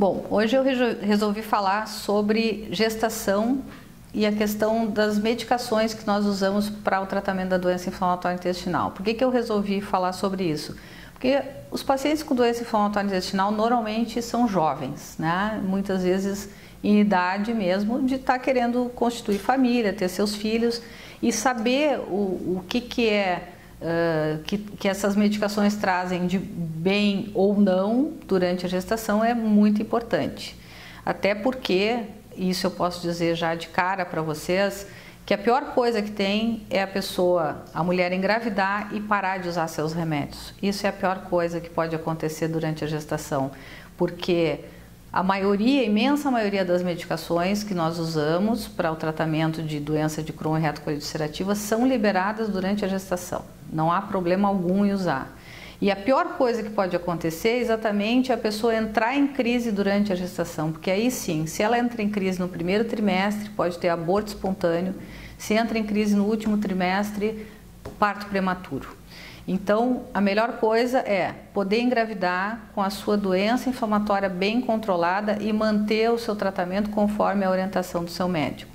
Bom, hoje eu resolvi falar sobre gestação e a questão das medicações que nós usamos para o tratamento da doença inflamatória intestinal. Por que eu resolvi falar sobre isso? Porque os pacientes com doença inflamatória intestinal normalmente são jovens, né? Muitas vezes em idade mesmo de estar querendo constituir família, ter seus filhos e saber o que essas medicações trazem de bem ou não durante a gestação é muito importante. Até porque, isso eu posso dizer já de cara para vocês, que a pior coisa que tem é a mulher engravidar e parar de usar seus remédios. Isso é a pior coisa que pode acontecer durante a gestação, porque a imensa maioria das medicações que nós usamos para o tratamento de doença de Crohn e retocolite ulcerativa são liberadas durante a gestação. Não há problema algum em usar. E a pior coisa que pode acontecer é exatamente a pessoa entrar em crise durante a gestação, porque aí sim, se ela entra em crise no primeiro trimestre, pode ter aborto espontâneo, se entra em crise no último trimestre, parto prematuro. Então, a melhor coisa é poder engravidar com a sua doença inflamatória bem controlada e manter o seu tratamento conforme a orientação do seu médico.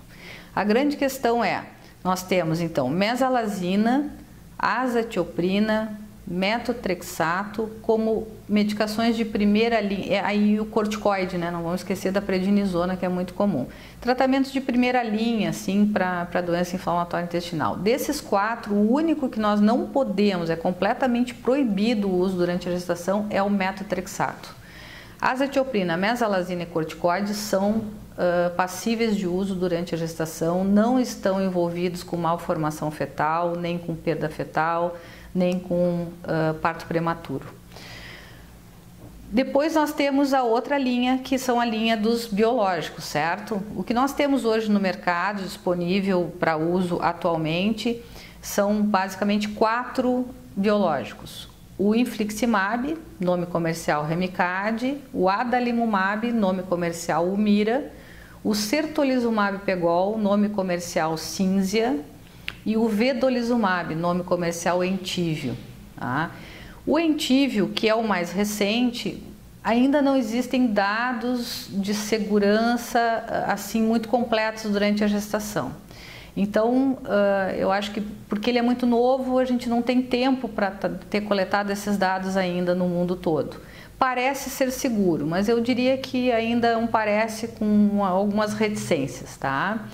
A grande questão é, nós temos então mesalazina, azatioprina, metotrexato como medicações de primeira linha, aí o corticoide, né? Não vamos esquecer da prednisona, que é muito comum. Tratamentos de primeira linha, assim, para a doença inflamatória intestinal. Desses quatro, o único que nós não podemos, é completamente proibido o uso durante a gestação, é o metotrexato. Azatioprina, mesalazina e corticoide são passíveis de uso durante a gestação, não estão envolvidos com malformação fetal, nem com perda fetal, nem com parto prematuro. Depois nós temos a outra linha, que são a linha dos biológicos, certo? O que nós temos hoje no mercado disponível para uso atualmente são basicamente 4 biológicos. O infliximab, nome comercial Remicade, o adalimumab, nome comercial Humira, o certolizumab pegol, nome comercial Cimzia, e o vedolizumab, nome comercial Entyvio. Tá? O Entyvio, que é o mais recente, ainda não existem dados de segurança assim muito completos durante a gestação. Então, eu acho que porque ele é muito novo, a gente não tem tempo para ter coletado esses dados ainda no mundo todo. Parece ser seguro, mas eu diria que ainda parece com algumas reticências, tá?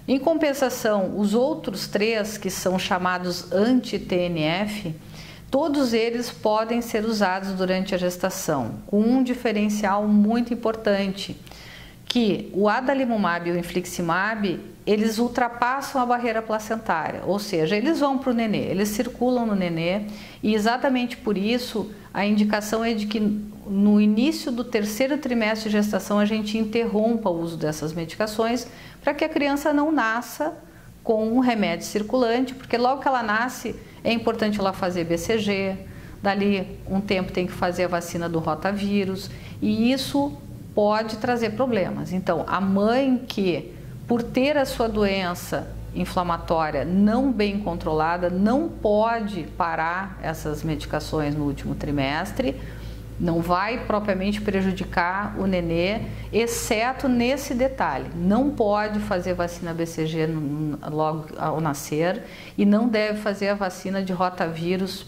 Em compensação, os outros 3, que são chamados anti-TNF, todos eles podem ser usados durante a gestação, com um diferencial muito importante, que o adalimumab e o infliximab, eles ultrapassam a barreira placentária, ou seja, eles vão para o nenê, eles circulam no nenê, e exatamente por isso a indicação é de que no início do 3º trimestre de gestação a gente interrompa o uso dessas medicações para que a criança não nasça com um remédio circulante, porque logo que ela nasce é importante ela fazer BCG, dali um tempo tem que fazer a vacina do rotavírus e isso pode trazer problemas. Então, a mãe que, por ter a sua doença inflamatória não bem controlada, não pode parar essas medicações no último trimestre, não vai propriamente prejudicar o nenê, exceto nesse detalhe, não pode fazer vacina BCG logo ao nascer e não deve fazer a vacina de rotavírus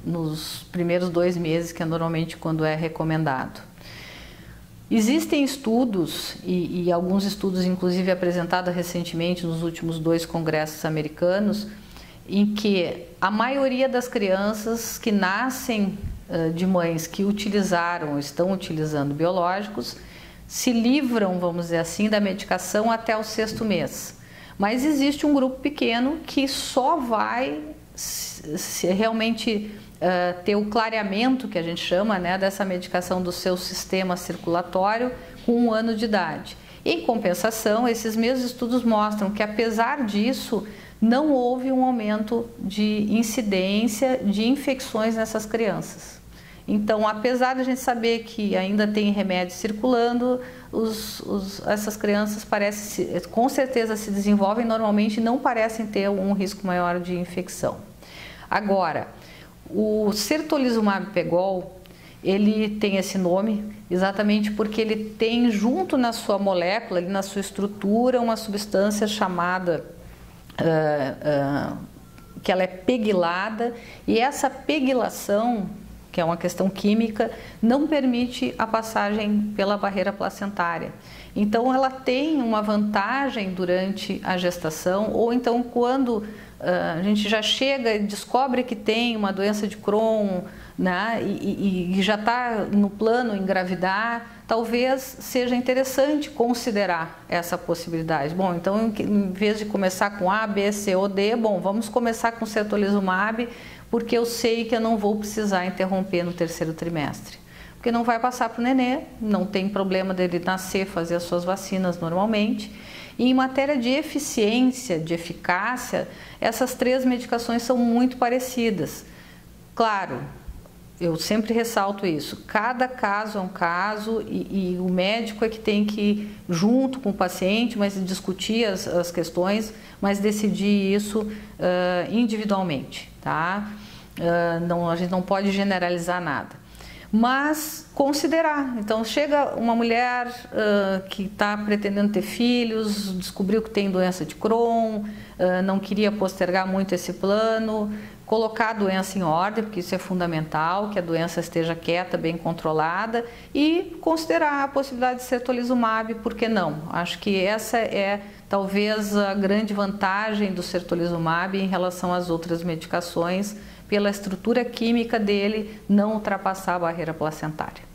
nos primeiros 2 meses, que é normalmente quando é recomendado. Existem estudos, e alguns estudos inclusive apresentados recentemente nos últimos 2 congressos americanos, em que a maioria das crianças que nascem de mães que utilizaram ou estão utilizando biológicos se livram, vamos dizer assim, da medicação até o 6º mês. Mas existe um grupo pequeno que só vai realmente ter o clareamento, que a gente chama, né, dessa medicação do seu sistema circulatório com 1 ano de idade. Em compensação, esses mesmos estudos mostram que, apesar disso, não houve um aumento de incidência de infecções nessas crianças. Então, apesar de a gente saber que ainda tem remédio circulando, essas crianças com certeza se desenvolvem normalmente e não parecem ter um risco maior de infecção. Agora, o certolizumab pegol, ele tem esse nome exatamente porque ele tem junto na sua molécula, na sua estrutura, uma substância chamada, que ela é pegilada, e essa pegilação, que é uma questão química, não permite a passagem pela barreira placentária. Então ela tem uma vantagem durante a gestação, ou então quando a gente já chega e descobre que tem uma doença de Crohn, né, e já está no plano engravidar, talvez seja interessante considerar essa possibilidade. Bom, então em vez de começar com A, B, C ou D, bom, vamos começar com certolizumab, porque eu sei que eu não vou precisar interromper no terceiro trimestre. Porque não vai passar para o nenê, não tem problema dele nascer, fazer as suas vacinas normalmente. E em matéria de eficiência, de eficácia, essas três medicações são muito parecidas. Claro, eu sempre ressalto isso, cada caso é um caso e o médico é que tem que ir junto com o paciente, mas discutir as questões, mas decidir isso individualmente, tá? A gente não pode generalizar nada. Mas considerar. Então chega uma mulher que está pretendendo ter filhos, descobriu que tem doença de Crohn, não queria postergar muito esse plano, colocar a doença em ordem, porque isso é fundamental, que a doença esteja quieta, bem controlada, e considerar a possibilidade de certolizumab, por que não? Acho que essa é talvez a grande vantagem do certolizumab em relação às outras medicações, pela estrutura química dele não ultrapassar a barreira placentária.